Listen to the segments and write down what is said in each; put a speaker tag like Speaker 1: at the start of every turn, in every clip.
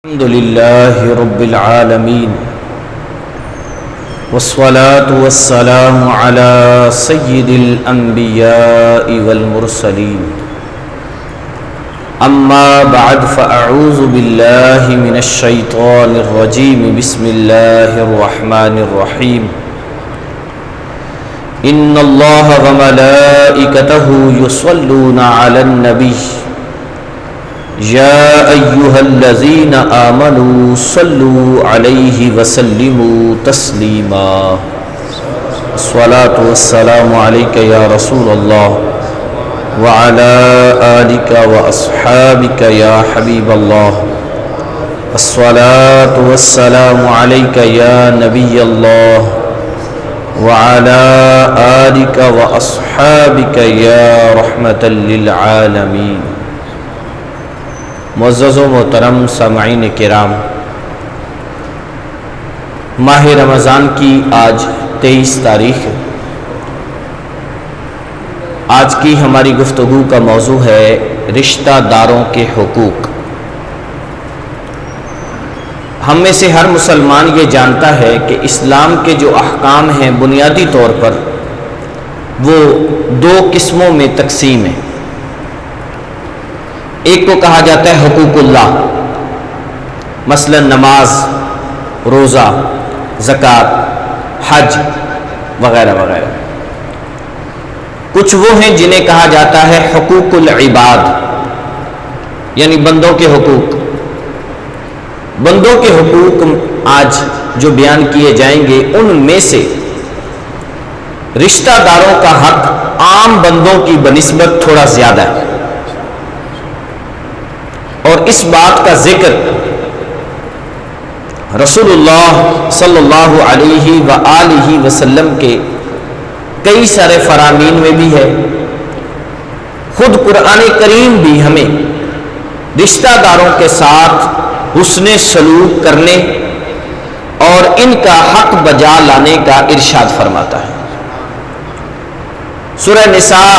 Speaker 1: الحمد لله رب العالمين والصلاة والسلام على سيد الأنبياء والمرسلين أما بعد فأعوذ بالله من الشيطان الرجيم بسم الله الرحمن الرحيم إن الله وملائكته يصلون على النبي يا أيها الذين آمنوا صلوا عليه وسلموا تسليما الصلاة والسلام عليك يا رسول الله وعلى آلك وأصحابك يا حبيب الله الصلاة والسلام عليك يا نبي الله وعلى آلك وأصحابك يا رحمة للعالمين. معزز و محترم سامعین کرام، ماہ رمضان کی آج 23 تاریخ ہے. آج کی ہماری گفتگو کا موضوع ہے رشتہ داروں کے حقوق. ہم میں سے ہر مسلمان یہ جانتا ہے کہ اسلام کے جو احکام ہیں بنیادی طور پر وہ دو قسموں میں تقسیم ہیں. ایک کو کہا جاتا ہے حقوق اللہ، مثلا نماز، روزہ، زکوٰۃ، حج وغیرہ وغیرہ. کچھ وہ ہیں جنہیں کہا جاتا ہے حقوق العباد، یعنی بندوں کے حقوق. بندوں کے حقوق آج جو بیان کیے جائیں گے ان میں سے رشتہ داروں کا حق عام بندوں کی بنسبت تھوڑا زیادہ ہے، اور اس بات کا ذکر رسول اللہ صلی اللہ علیہ وآلہ وسلم کے کئی سارے فرامین میں بھی ہے. خود قرآن کریم بھی ہمیں رشتہ داروں کے ساتھ حسن سلوک کرنے اور ان کا حق بجا لانے کا ارشاد فرماتا ہے. سورہ نساء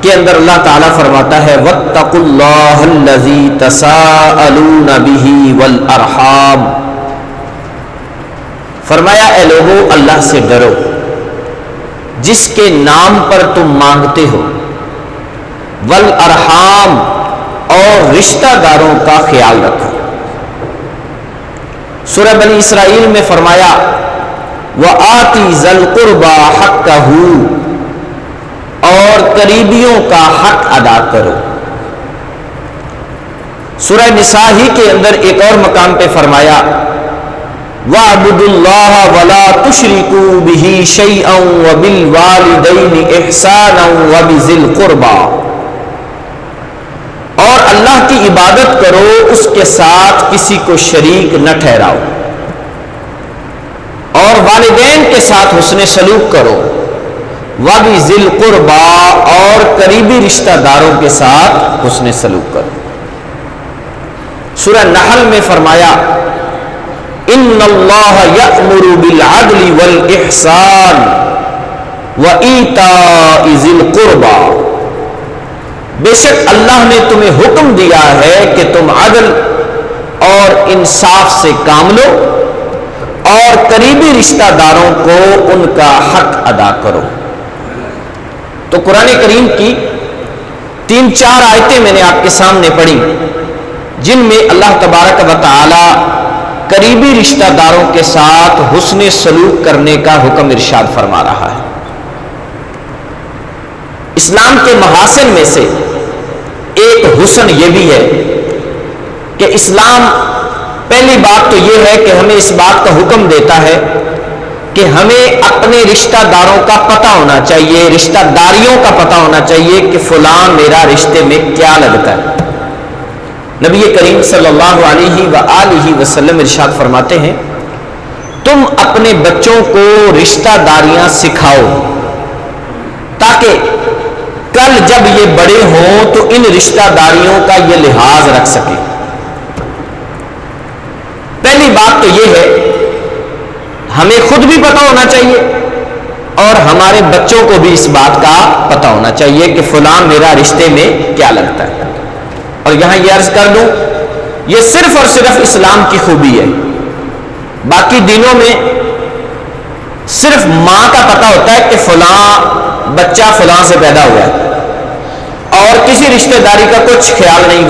Speaker 1: کے اندر اللہ تعالیٰ فرماتا ہے وَاتَّقُوا اللَّهَ الَّذِي تَسَاءَلُونَ بِهِ وَالْأَرْحَامَ. فرمایا اے لوگو اللہ سے ڈرو جس کے نام پر تم مانگتے ہو، والارحام اور رشتہ داروں کا خیال رکھو. سورہ بنی اسرائیل میں فرمایا وَآتِ ذَا الْقُرْبَى حَقَّهُ، اور قریبیوں کا حق ادا کرو. سورہ نساء ہی کے اندر ایک اور مقام پہ فرمایا وَاعْبُدُوا اللَّهَ وَلَا تُشْرِكُوا بِهِ شَيْئًا وَبِالْوَالِدَيْنِ إِحْسَانًا وَبِذِي الْقُرْبَى، اور اللہ کی عبادت کرو، اس کے ساتھ کسی کو شریک نہ ٹھہراؤ، اور والدین کے ساتھ حسن سلوک کرو، وَبِذِي الْقُرْبَى اور قریبی رشتہ داروں کے ساتھ حسن سلوک کرو. سورہ نحل میں فرمایا إِنَّ اللَّهَ يَأْمُرُ بِالْعَدْلِ وَالْإِحْسَانِ وَإِيتَاءِ ذِي الْقُرْبَى، بے شک اللہ نے تمہیں حکم دیا ہے کہ تم عدل اور انصاف سے کام لو اور قریبی رشتہ داروں کو ان کا حق ادا کرو. تو قرآن کریم کی 3-4 آیتیں میں نے آپ کے سامنے پڑھی جن میں اللہ تبارک و تعالی قریبی رشتہ داروں کے ساتھ حسن سلوک کرنے کا حکم ارشاد فرما رہا ہے. اسلام کے محاسن میں سے ایک حسن یہ بھی ہے کہ اسلام پہلی بات تو یہ ہے کہ ہمیں اس بات کا حکم دیتا ہے کہ ہمیں اپنے رشتہ داروں کا پتہ ہونا چاہیے، رشتہ داریوں کا پتہ ہونا چاہیے کہ فلاں میرا رشتے میں کیا لگتا ہے. نبی کریم صلی اللہ علیہ وآلہ وسلم ارشاد فرماتے ہیں تم اپنے بچوں کو رشتہ داریاں سکھاؤ تاکہ کل جب یہ بڑے ہوں تو ان رشتہ داریوں کا یہ لحاظ رکھ سکے. پہلی بات تو یہ ہے ہمیں خود بھی پتہ ہونا چاہیے اور ہمارے بچوں کو بھی اس بات کا پتہ ہونا چاہیے کہ فلاں میرا رشتے میں کیا لگتا ہے. اور یہاں یہ عرض کر دوں یہ صرف اور صرف اسلام کی خوبی ہے. باقی دینوں میں صرف ماں کا پتہ ہوتا ہے کہ فلاں بچہ فلاں سے پیدا ہوا ہے اور کسی رشتہ داری کا کچھ خیال نہیں.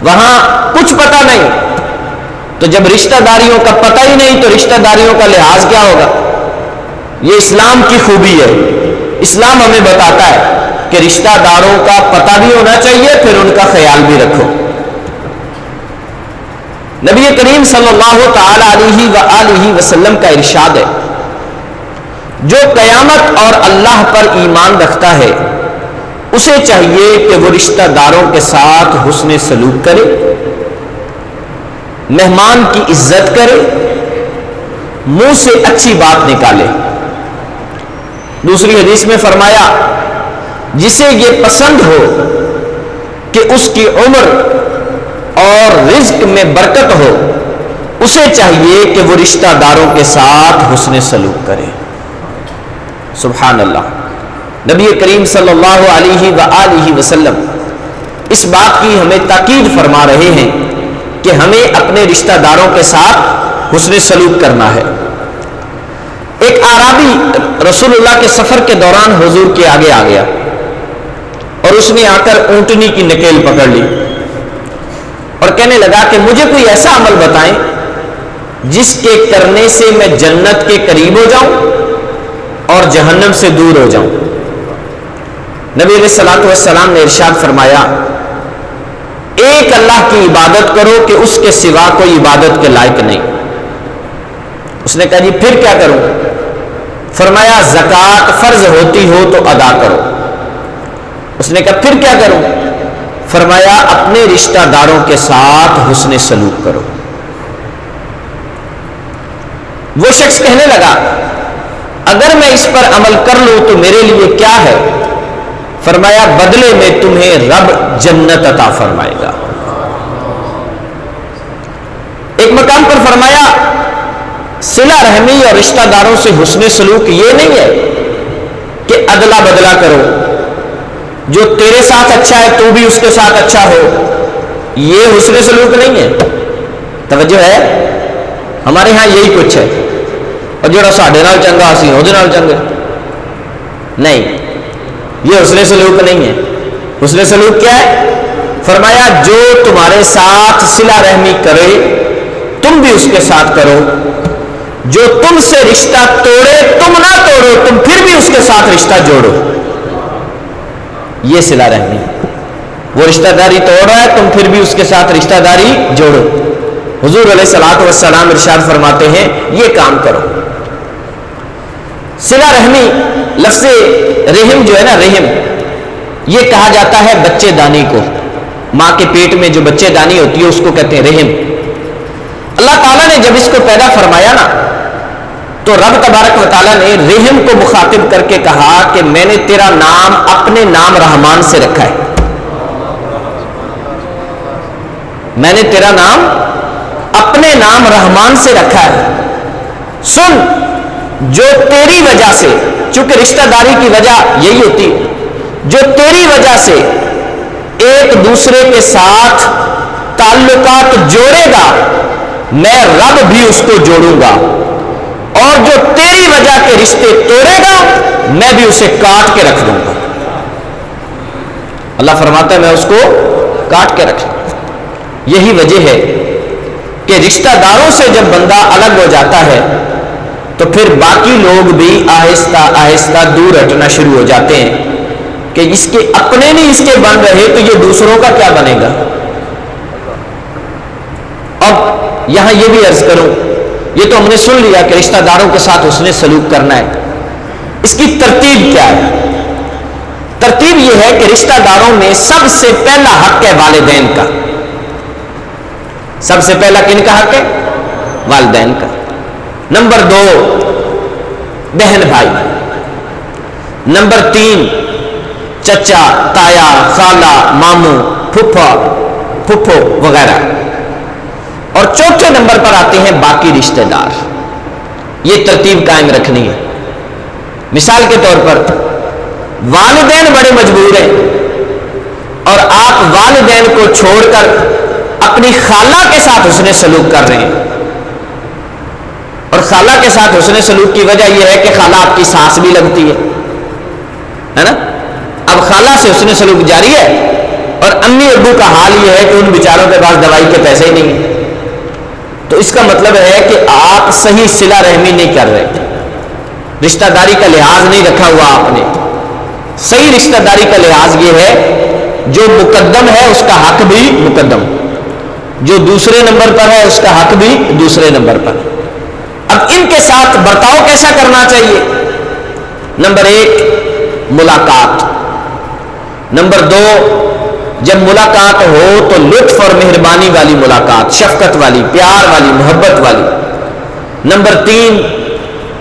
Speaker 1: وہاں کچھ پتہ نہیں. تو جب رشتہ داریوں کا پتہ ہی نہیں تو رشتہ داریوں کا لحاظ کیا ہوگا؟ یہ اسلام کی خوبی ہے. اسلام ہمیں بتاتا ہے کہ رشتہ داروں کا پتہ بھی ہونا چاہیے، پھر ان کا خیال بھی رکھو. نبی کریم صلی اللہ تعالی علیہ وآلہ وسلم کا ارشاد ہے، جو قیامت اور اللہ پر ایمان رکھتا ہے اسے چاہیے کہ وہ رشتہ داروں کے ساتھ حسن سلوک کرے، مہمان کی عزت کرے، منہ سے اچھی بات نکالے. دوسری حدیث میں فرمایا، جسے یہ پسند ہو کہ اس کی عمر اور رزق میں برکت ہو، اسے چاہیے کہ وہ رشتہ داروں کے ساتھ حسن سلوک کرے. سبحان اللہ. نبی کریم صلی اللہ علیہ وآلہ وسلم اس بات کی ہمیں تاکید فرما رہے ہیں کہ ہمیں اپنے رشتہ داروں کے ساتھ حسن سلوک کرنا ہے. ایک اعرابی رسول اللہ کے سفر کے دوران حضور کے آگے آ گیا اور اس نے آ کر اونٹنی کی نکیل پکڑ لی اور کہنے لگا کہ مجھے کوئی ایسا عمل بتائیں جس کے کرنے سے میں جنت کے قریب ہو جاؤں اور جہنم سے دور ہو جاؤں. نبی علیہ الصلوۃ والسلام نے ارشاد فرمایا، ایک اللہ کی عبادت کرو کہ اس کے سوا کوئی عبادت کے لائق نہیں. اس نے کہا جی پھر کیا کروں؟ فرمایا زکوٰۃ فرض ہوتی ہو تو ادا کرو. اس نے کہا پھر کیا کروں؟ فرمایا اپنے رشتہ داروں کے ساتھ حسن سلوک کرو. وہ شخص کہنے لگا اگر میں اس پر عمل کر لوں تو میرے لیے کیا ہے؟ فرمایا بدلے میں تمہیں رب جنت عطا فرمائے گا. ایک مقام پر فرمایا صلہ رحمی اور رشتہ داروں سے حسن سلوک یہ نہیں ہے کہ ادلا بدلا کرو، جو تیرے ساتھ اچھا ہے تو بھی اس کے ساتھ اچھا ہو. یہ حسن سلوک نہیں ہے. توجہ ہے؟ ہمارے ہاں یہی کچھ ہے، اور جو ساڈے نال چنگا اسی اودے نال چنگے. نہیں، یہ حسن سلوک نہیں ہے. حسن سلوک کیا ہے؟ فرمایا جو تمہارے ساتھ صلہ رحمی کرے تم بھی اس کے ساتھ کرو، جو تم سے رشتہ توڑے تم نہ توڑو، تم پھر بھی اس کے ساتھ رشتہ جوڑو. یہ صلہ رحمی. وہ رشتہ داری توڑ رہا ہے، تم پھر بھی اس کے ساتھ رشتہ داری جوڑو. حضور علیہ الصلوۃ والسلام ارشاد فرماتے ہیں یہ کام کرو. صلہ رحمی، لفظ رحم جو ہے نا، رحم یہ کہا جاتا ہے بچے دانی کو. ماں کے پیٹ میں جو بچے دانی ہوتی ہے اس کو کہتے ہیں رحم. اللہ تعالیٰ نے جب اس کو پیدا فرمایا نا تو رب تبارک و تعالیٰ نے رحم کو مخاطب کر کے کہا کہ میں نے تیرا نام اپنے نام رحمان سے رکھا ہے. میں نے تیرا نام اپنے نام رحمان سے رکھا ہے. سن، جو تیری وجہ سے، چونکہ رشتہ داری کی وجہ یہی ہوتی ہے، جو تیری وجہ سے ایک دوسرے کے ساتھ تعلقات جوڑے گا میں رب بھی اس کو جوڑوں گا، اور جو تیری وجہ کے رشتے توڑے گا میں بھی اسے کاٹ کے رکھ دوں گا. اللہ فرماتا ہے میں اس کو کاٹ کے رکھ دوں گا. یہی وجہ ہے کہ رشتہ داروں سے جب بندہ الگ ہو جاتا ہے تو پھر باقی لوگ بھی آہستہ آہستہ دور ہٹنا شروع ہو جاتے ہیں کہ اس کے اپنے نہیں اس کے بن رہے تو یہ دوسروں کا کیا بنے گا. اب یہاں یہ بھی عرض کروں، یہ تو ہم نے سن لیا کہ رشتہ داروں کے ساتھ حسن سلوک کرنا ہے. اس کی ترتیب کیا ہے؟ ترتیب یہ ہے کہ رشتہ داروں میں سب سے پہلا حق ہے والدین کا. سب سے پہلا کن کا حق ہے؟ والدین کا. نمبر 2 بہن بھائی. نمبر 3 چچا، تایا، خالہ، ماموں، پھپھا، پھپھو وغیرہ. اور چوتھے نمبر پر آتے ہیں باقی رشتہ دار. یہ ترتیب قائم رکھنی ہے. مثال کے طور پر والدین بڑے مجبور ہیں اور آپ والدین کو چھوڑ کر اپنی خالہ کے ساتھ حسن سلوک کر رہے ہیں، اور خالہ کے ساتھ حسن سلوک کی وجہ یہ ہے کہ خالہ آپ کی سانس بھی لگتی ہے نا؟ اب خالہ سے حسن سلوک جاری ہے، اور امی ابو کا حال یہ ہے کہ ان بیچاروں کے پاس دوائی کے پیسے ہی نہیں ہیں، تو اس کا مطلب ہے کہ آپ صحیح صلہ رحمی نہیں کر رہے، رشتہ داری کا لحاظ نہیں رکھا ہوا آپ نے۔ صحیح رشتہ داری کا لحاظ یہ ہے جو مقدم ہے اس کا حق بھی مقدم، جو دوسرے نمبر پر ہے اس کا حق بھی دوسرے نمبر پر۔ اب ان کے ساتھ برتاؤ کیسا کرنا چاہیے؟ نمبر 1 ملاقات، نمبر 2 جب ملاقات ہو تو لطف اور مہربانی والی ملاقات، شفقت والی، پیار والی، محبت والی۔ نمبر 3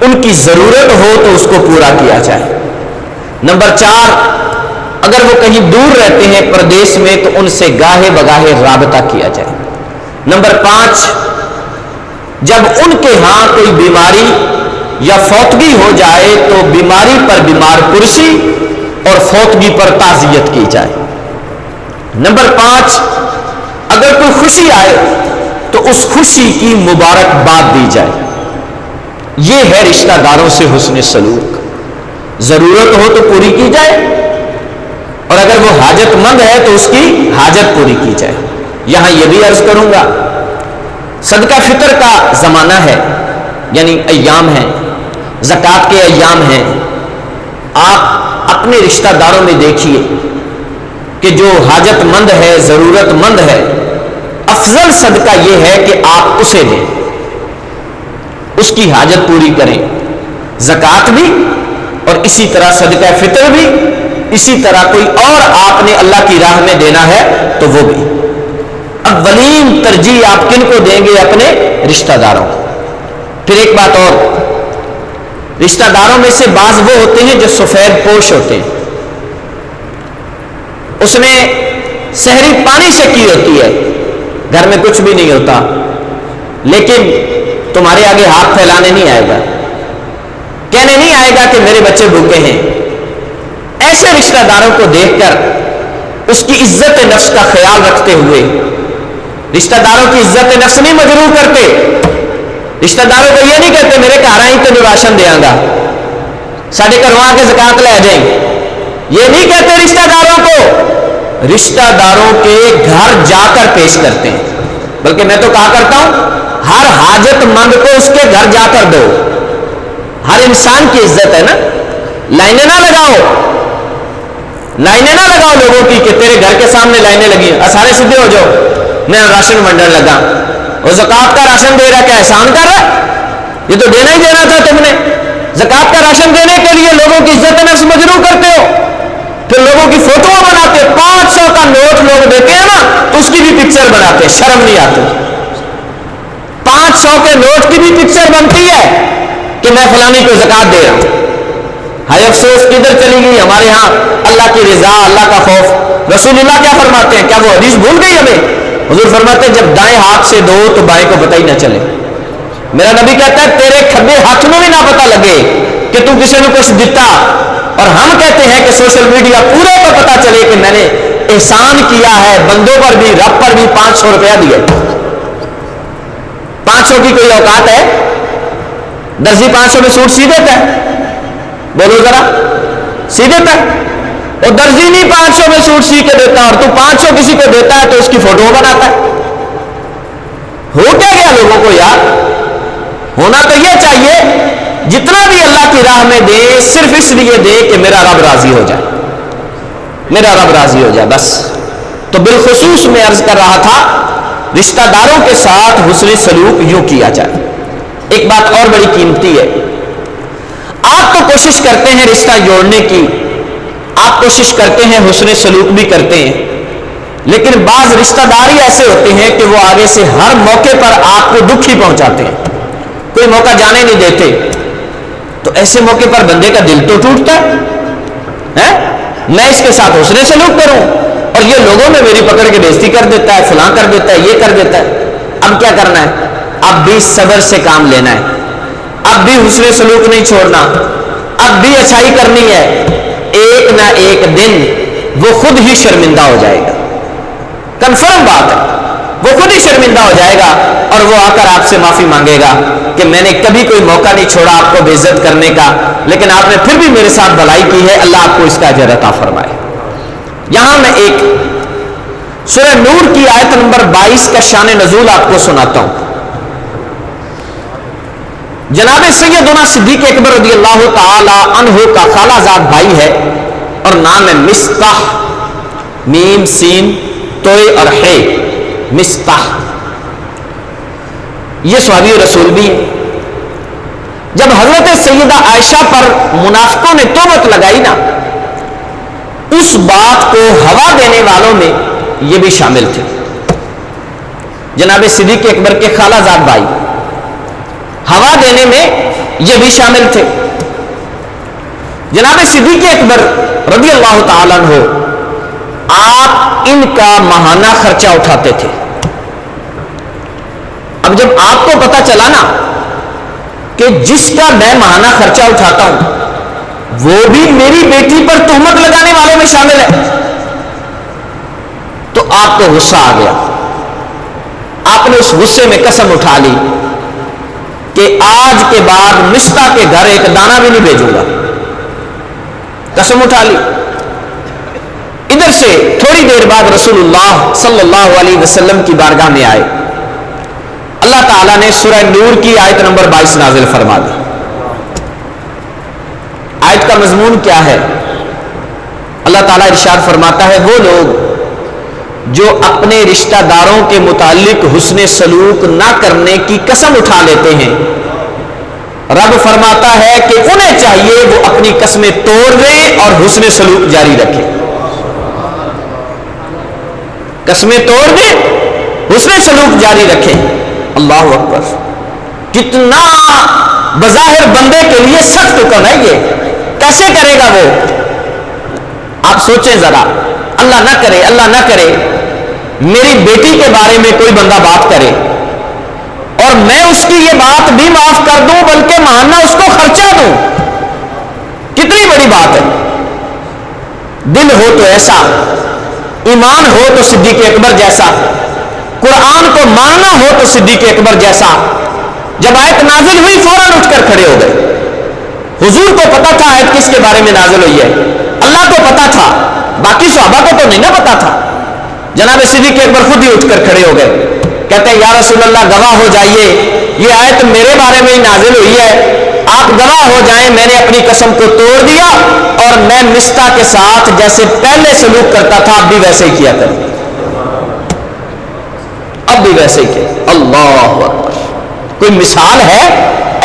Speaker 1: ان کی ضرورت ہو تو اس کو پورا کیا جائے۔ نمبر 4 اگر وہ کہیں دور رہتے ہیں پردیس میں تو ان سے گاہے بگاہے رابطہ کیا جائے۔ نمبر 5 جب ان کے ہاں کوئی بیماری یا فوتگی ہو جائے تو بیماری پر بیمار پرسی اور فوتگی پر تعزیت کی جائے۔ نمبر 5 اگر کوئی خوشی آئے تو اس خوشی کی مبارکباد دی جائے۔ یہ ہے رشتہ داروں سے حسن سلوک۔ ضرورت ہو تو پوری کی جائے، اور اگر وہ حاجت مند ہے تو اس کی حاجت پوری کی جائے۔ یہاں یہ بھی عرض کروں گا، صدقہ فطر کا زمانہ ہے، یعنی ایام ہیں، زکوٰۃ کے ایام ہیں۔ آپ اپنے رشتہ داروں میں دیکھیے کہ جو حاجت مند ہے، ضرورت مند ہے، افضل صدقہ یہ ہے کہ آپ اسے دیں، اس کی حاجت پوری کریں، زکوٰۃ بھی اور اسی طرح صدقہ فطر بھی، اسی طرح کوئی اور آپ نے اللہ کی راہ میں دینا ہے تو وہ بھی۔ اولین ترجیح آپ کن کو دیں گے؟ اپنے رشتہ داروں کو۔ پھر ایک بات اور، رشتہ داروں میں سے بعض وہ ہوتے ہیں جو سفید پوش ہوتے ہیں، اس نے سحری پانی سے کی ہوتی ہے، گھر میں کچھ بھی نہیں ہوتا، لیکن تمہارے آگے ہاتھ پھیلانے نہیں آئے گا، کہنے نہیں آئے گا کہ میرے بچے بھوکے ہیں۔ ایسے رشتہ داروں کو دیکھ کر اس کی عزت نفس کا خیال رکھتے ہوئے، رشتہ داروں کی عزت نفس نہیں مجروح کرتے، رشتہ داروں کو یہ نہیں کہتے میرے گھر آئیں تینوں راشن دیاں گا، ساڈے گھروں آ کے زکات لے جائیں، یہ نہیں کہتے رشتہ داروں کو، رشتہ داروں کے گھر جا کر پیش کرتے ہیں۔ بلکہ میں تو کہا کرتا ہوں ہر حاجت مند کو اس کے گھر جا کر دو۔ ہر انسان کی عزت ہے نا، لائنیں نہ لگاؤ، لائنیں نہ لگاؤ لوگوں کی کہ تیرے گھر کے سامنے لائنیں لگی ہیں، سارے سیدھے ہو جاؤ، میں راشن ونڈن لگا، وہ زکوٰۃ کا راشن دے رہا، کیا احسان کر رہا؟ یہ تو دینا ہی دینا تھا تم نے۔ زکوٰۃ کا راشن دینے کے لیے لوگوں کی عزت نفس مجروح کرتے ہو، پھر لوگوں کی فوٹو بناتے، 500 کا نوٹ لوگ دیتے ہیں نا تو اس کی بھی پکچر بناتے ہیں، شرم نہیں آتی؟ 500 کے نوٹ کی بھی پکچر بنتی ہے کہ میں فلانی کو زکوٰۃ دے رہا ہوں۔ ہائے افسوس، کدھر چلی گئی ہمارے ہاں اللہ کی رضا، اللہ کا خوف؟ رسول اللہ کیا فرماتے ہیں؟ کیا وہ حدیث بھول گئی ہمیں؟ حضور فرماتے ہیں جب دائیں ہاتھ سے دو تو بائیں کو پتہ ہی نہ چلے۔ میرا نبی کہتا ہے تیرے کھبے ہاتھ میں بھی نہ پتہ لگے کہ تو کسی نے کچھ دیتا، اور ہم کہتے ہیں کہ سوشل میڈیا پورے کو پتہ چلے کہ میں نے احسان کیا ہے، بندوں پر بھی رب پر بھی 500 روپیہ دیا۔ 500 کی کوئی اوقات ہے؟ درزی 500 میں سوٹ سی دیتا ہے؟ بولو ذرا، سی دیتا ہے؟ وہ درزی نہیں 500 میں سوٹ سی کے دیتا، اور تو 500 کسی کو دیتا ہے تو اس کی فوٹو بناتا ہے۔ ہو کیا گیا لوگوں کو یار؟ ہونا تو یہ چاہیے جتنا بھی اللہ کی راہ میں دے صرف اس لیے دے کہ میرا رب راضی ہو جائے، میرا رب راضی ہو جائے بس۔ تو بالخصوص میں عرض کر رہا تھا رشتہ داروں کے ساتھ حسن سلوک یوں کیا جائے۔ ایک بات اور بڑی قیمتی ہے، آپ تو کوشش کرتے ہیں رشتہ جوڑنے کی، آپ کوشش کرتے ہیں حسن سلوک بھی کرتے ہیں، لیکن بعض رشتہ دار ہی ایسے ہوتے ہیں کہ وہ آگے سے ہر موقع پر آپ کو دکھ ہی پہنچاتے ہیں، کوئی موقع جانے نہیں دیتے۔ تو ایسے موقع پر بندے کا دل تو ٹوٹتا ہے، میں اس کے ساتھ حسن سلوک کروں اور یہ لوگوں میں میری پکڑ کے بےزتی کر دیتا ہے، فلاں کر دیتا ہے، یہ کر دیتا ہے۔ اب کیا کرنا ہے؟ اب بھی صبر سے کام لینا ہے، اب بھی حسن سلوک نہیں چھوڑنا، اب بھی اچھائی کرنی ہے۔ ایک نہ ایک دن وہ خود ہی شرمندہ ہو جائے گا، کنفرم بات ہے، وہ خود ہی شرمندہ ہو جائے گا اور وہ آ کر آپ سے معافی مانگے گا کہ میں نے کبھی کوئی موقع نہیں چھوڑا آپ کو بے عزت کرنے کا، لیکن آپ نے پھر بھی میرے ساتھ بھلائی کی ہے، اللہ آپ کو اس کا اجر عطا فرمائے۔ یہاں میں ایک سورہ نور کی آیت نمبر 22 کا شان نزول آپ کو سناتا ہوں۔ جناب سیدنا صدیق اکبر رضی اللہ تعالی عنہ کا خالہ زاد بھائی ہے اور نام ہے مصطح، میم سین توئے اور ہے، مصطح۔ یہ صحابی رسول بھی ہے۔ جب حضرت سیدہ عائشہ پر منافقوں نے تہمت لگائی نا، اس بات کو ہوا دینے والوں میں یہ بھی شامل تھے۔ جناب صدیق اکبر کے خالہ زاد بھائی ہوا دینے میں یہ بھی شامل تھے۔ جناب صدیق اکبر رضی اللہ تعالیٰ عنہ آپ ان کا ماہانہ خرچہ اٹھاتے تھے۔ اب جب آپ کو پتا چلا نا کہ جس کا میں ماہانہ خرچہ اٹھاتا ہوں وہ بھی میری بیٹی پر تہمت لگانے والوں میں شامل ہے، تو آپ کو غصہ آ گیا۔ آپ نے اس غصے میں قسم اٹھا لی کہ آج کے بعد مصطح کے گھر ایک دانہ بھی نہیں بھیجوں گا، قسم اٹھا لی۔ ادھر سے تھوڑی دیر بعد رسول اللہ صلی اللہ علیہ وسلم کی بارگاہ میں آئے، اللہ تعالیٰ نے سورہ نور کی آیت نمبر 22 نازل فرما دی۔ آیت کا مضمون کیا ہے؟ اللہ تعالیٰ ارشاد فرماتا ہے وہ لوگ جو اپنے رشتہ داروں کے متعلق حسن سلوک نہ کرنے کی قسم اٹھا لیتے ہیں، رب فرماتا ہے کہ انہیں چاہیے وہ اپنی قسمیں توڑ دیں اور حسن سلوک جاری رکھیں۔ قسمیں توڑ دیں، حسن سلوک جاری رکھیں۔ اللہ اکبر، کتنا بظاہر بندے کے لیے سخت حکم ہے یہ، کیسے کرے گا وہ؟ آپ سوچیں ذرا، اللہ نہ کرے، اللہ نہ کرے میری بیٹی کے بارے میں کوئی بندہ بات کرے اور میں اس کی یہ بات بھی معاف کر دوں بلکہ ماہانہ اس کو خرچہ دوں، کتنی بڑی بات ہے۔ دل ہو تو ایسا، ایمان ہو تو صدیق اکبر جیسا، قرآن کو ماننا ہو تو صدیق اکبر جیسا۔ جب آیت نازل ہوئی فوراً اٹھ کر کھڑے ہو گئے۔ حضور کو پتا تھا آیت کس کے بارے میں نازل ہوئی ہے، اللہ کو پتا تھا، باقی صحابہ کو تو نہیں نہ پتا تھا۔ جناب صدیق اکبر خود ہی اٹھ کر کھڑے ہو گئے، کہتے ہیں یا رسول اللہ گواہ ہو جائیے، یہ آیت میرے بارے میں ہی نازل ہوئی ہے، آپ گواہ ہو جائیں میں نے اپنی قسم کو توڑ دیا اور میں مصطح کے ساتھ جیسے پہلے سلوک کرتا تھا اب بھی ویسے ہی کیا کروں، اب بھی ویسے ہی کیا۔ اللہ اکبر، کوئی مثال ہے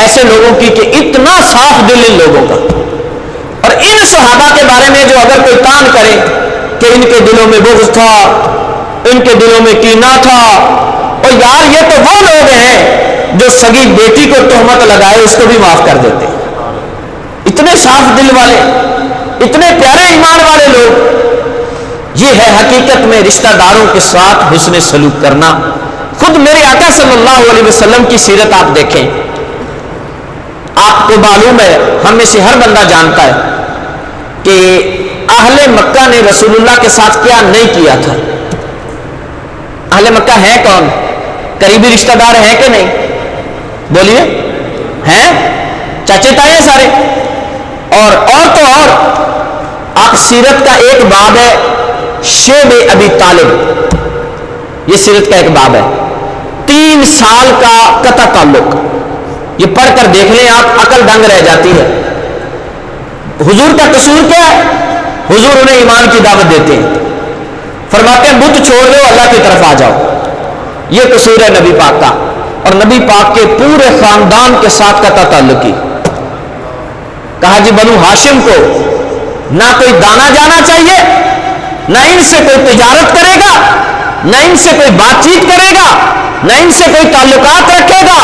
Speaker 1: ایسے لوگوں کی کہ اتنا صاف دل ان لوگوں کا۔ اور ان صحابہ کے بارے میں جو اگر کوئی کام کرے کہ ان کے دلوں میں بغض تھا، ان کے دلوں میں کینہ تھا، اور یار یہ تو وہ لوگ ہیں جو سگی بیٹی کو تہمت لگائے اس کو بھی معاف کر دیتے، اتنے صاف دل والے، اتنے پیارے ایمان والے لوگ۔ یہ ہے حقیقت میں رشتہ داروں کے ساتھ حسن سلوک کرنا۔ خود میرے آقا صلی اللہ علیہ وسلم کی سیرت آپ دیکھیں، آپ کو معلوم ہے، ہم میں سے ہر بندہ جانتا ہے کہ اہل مکہ نے رسول اللہ کے ساتھ کیا نہیں کیا تھا۔ اہل مکہ ہیں کون؟ قریبی رشتہ دار ہیں کہ نہیں؟ بولیے، ہیں؟ چاچے تائے سارے، اور تو اور آپ سیرت کا ایک باب ہے شیب ابی طالب، یہ سیرت کا ایک باب ہے، 3 سال کا قطع تعلق، یہ پڑھ کر دیکھ لیں آپ، عقل دنگ رہ جاتی ہے۔ حضور کا قصور کیا ہے؟ حضور انہیں ایمان کی دعوت دیتے ہیں، فرماتے ہیں بت چھوڑ دو اللہ کی طرف آ جاؤ، یہ قصور ہے نبی پاک کا، اور نبی پاک کے پورے خاندان کے ساتھ قطع تعلقی۔ کہا جی بنو ہاشم کو نہ کوئی دانا جانا چاہیے، نہ ان سے کوئی تجارت کرے گا، نہ ان سے کوئی بات چیت کرے گا، نہ ان سے کوئی تعلقات رکھے گا،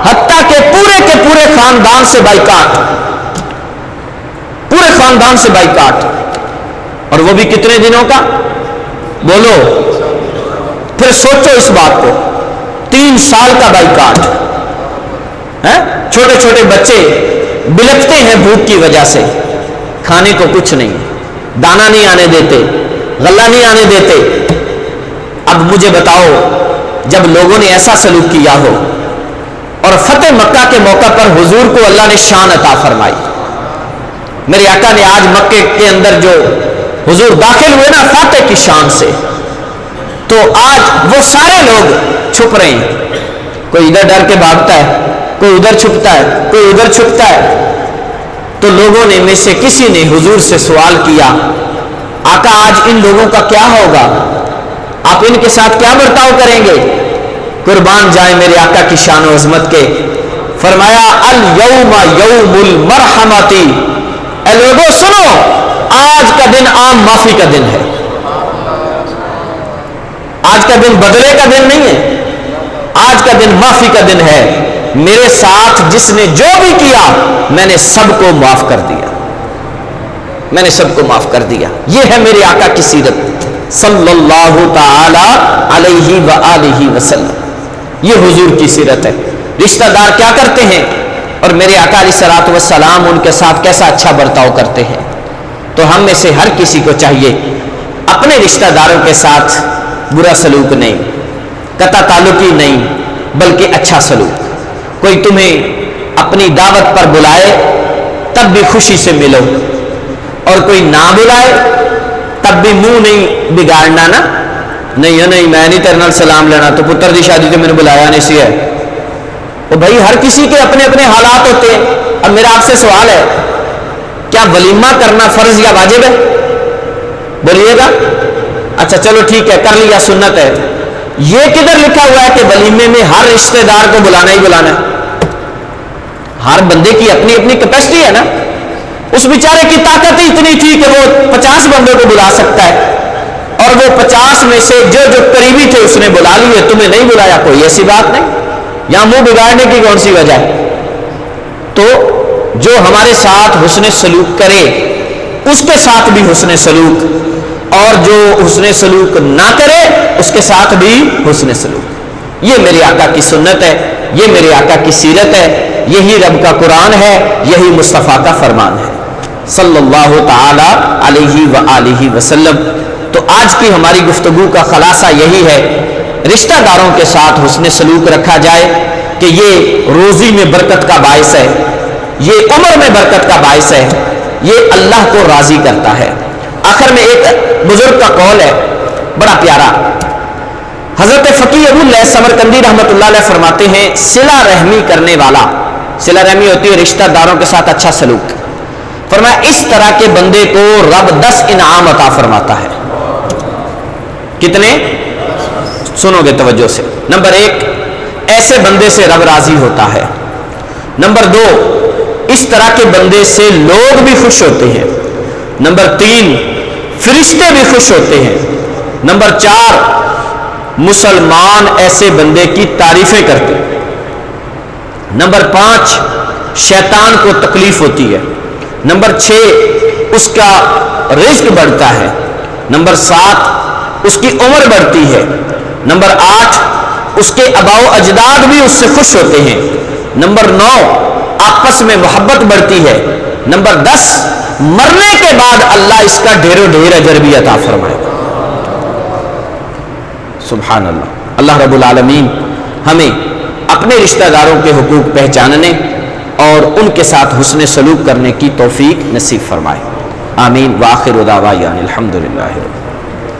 Speaker 1: حتیٰ کہ پورے کے پورے خاندان سے بائیکاٹ، پورے خاندان سے بائیکاٹ۔ اور وہ بھی کتنے دنوں کا؟ بولو، پھر سوچو اس بات کو، 3 سال کا بائیکاٹ۔ چھوٹے چھوٹے بچے بلکتے ہیں بھوک کی وجہ سے، کھانے کو کچھ نہیں، دانا نہیں آنے دیتے، غلہ نہیں آنے دیتے۔ اب مجھے بتاؤ جب لوگوں نے ایسا سلوک کیا ہو. اور فتح مکہ کے موقع پر حضور کو اللہ نے شان عطا فرمائی. میرے آقا نے آج مکے کے اندر جو حضور داخل ہوئے نا فاتح کی شان سے, تو آج وہ سارے لوگ چھپ رہے ہیں. کوئی ادھر ڈر کے بھاگتا ہے, کوئی ادھر چھپتا ہے, کوئی ادھر چھپتا ہے. تو لوگوں نے میں سے کسی نے حضور سے سوال کیا, آقا آج ان لوگوں کا کیا ہوگا, آپ ان کے ساتھ کیا برتاؤ کریں گے؟ قربان جائیں میرے آقا کی شان و عظمت کے, فرمایا الیوم یوم المرحمتی, اے لوگوں سنو, آج کا دن عام معافی کا دن ہے. آج کا دن بدلے کا دن نہیں ہے, آج کا دن معافی کا دن ہے. میرے ساتھ جس نے جو بھی کیا میں نے سب کو معاف کر دیا, میں نے سب کو معاف کر دیا. یہ ہے میرے آقا کی سیرت صلی اللہ تعالی علیہ وآلہ وسلم. یہ حضور کی سیرت ہے. رشتہ دار کیا کرتے ہیں اور میرے آقا علیہ الصلوۃ والسلام ان کے ساتھ کیسا اچھا برتاؤ کرتے ہیں. تو ہم میں سے ہر کسی کو چاہیے اپنے رشتہ داروں کے ساتھ برا سلوک نہیں, قطع تعلقی نہیں, بلکہ اچھا سلوک. کوئی تمہیں اپنی دعوت پر بلائے تب بھی خوشی سے ملو, اور کوئی نہ بلائے تب بھی منہ نہیں بگاڑنا نا, نہیں میں نہیں تیرے نال سلام لینا, تو پتر دی شادی تو میں نے بلایا نہیں سی ہے. وہ بھائی ہر کسی کے اپنے اپنے حالات ہوتے ہیں. اب میرا آپ سے سوال ہے, کیا ولیمہ کرنا فرض یا واجب ہے؟ بولیے گا. اچھا چلو ٹھیک ہے, کر لیا, سنت ہے. یہ کدھر لکھا ہوا ہے کہ ولیمے میں ہر رشتہ دار کو بلانا ہی بلانا ہے؟ ہر بندے کی اپنی اپنی کیپیسٹی ہے نا. اس بیچارے کی طاقت ہی اتنی تھی کہ وہ 50 بندوں کو بلا سکتا ہے, اور وہ 50 میں سے جو قریبی تھے اس نے بلا لیے, تمہیں نہیں بلایا. کوئی ایسی بات نہیں, یہاں منہ بگاڑنے کی کون سی وجہ ہے؟ تو جو ہمارے ساتھ حسن سلوک کرے اس کے ساتھ بھی حسن سلوک, اور جو حسن سلوک نہ کرے اس کے ساتھ بھی حسن سلوک. یہ میرے آقا کی سنت ہے, یہ میرے آقا کی سیرت ہے, یہی رب کا قرآن ہے, یہی مصطفیٰ کا فرمان ہے صلی اللہ تعالی علیہ وآلہ وسلم. تو آج کی ہماری گفتگو کا خلاصہ یہی ہے, رشتہ داروں کے ساتھ حسن سلوک رکھا جائے کہ یہ روزی میں برکت کا باعث ہے, یہ عمر میں برکت کا باعث ہے, یہ اللہ کو راضی کرتا ہے. آخر میں ایک بزرگ کا قول ہے بڑا پیارا. حضرت فقی ابو لیث سمرقندی رحمۃ اللہ علیہ فرماتے ہیں, صلہ رحمی کرنے والا, صلہ رحمی ہوتی ہے رشتہ داروں کے ساتھ اچھا سلوک, فرمایا اس طرح کے بندے کو رب 10 انعام عطا فرماتا ہے. کتنے؟ سنو گے توجہ سے. نمبر 1, ایسے بندے سے رب راضی ہوتا ہے. نمبر 2, اس طرح کے بندے سے لوگ بھی خوش ہوتے ہیں. نمبر 3, فرشتے بھی خوش ہوتے ہیں. نمبر 4, مسلمان ایسے بندے کی تعریفیں کرتے ہیں. نمبر 5, شیطان کو تکلیف ہوتی ہے. نمبر 6, اس کا رزق بڑھتا ہے. نمبر 7, اس کی عمر بڑھتی ہے. نمبر 8, اس کے آباء و اجداد بھی اس سے خوش ہوتے ہیں. نمبر 9, آپس میں محبت بڑھتی ہے. نمبر 10, مرنے کے بعد اللہ اس کا ڈھیر و ڈھیر اجر بھی عطا فرمائے. سبحان اللہ. اللہ رب العالمین ہمیں اپنے رشتہ داروں کے حقوق پہچاننے اور ان کے ساتھ حسن سلوک کرنے کی توفیق نصیب فرمائے. آمین. وآخر دعوانا الحمدللہ.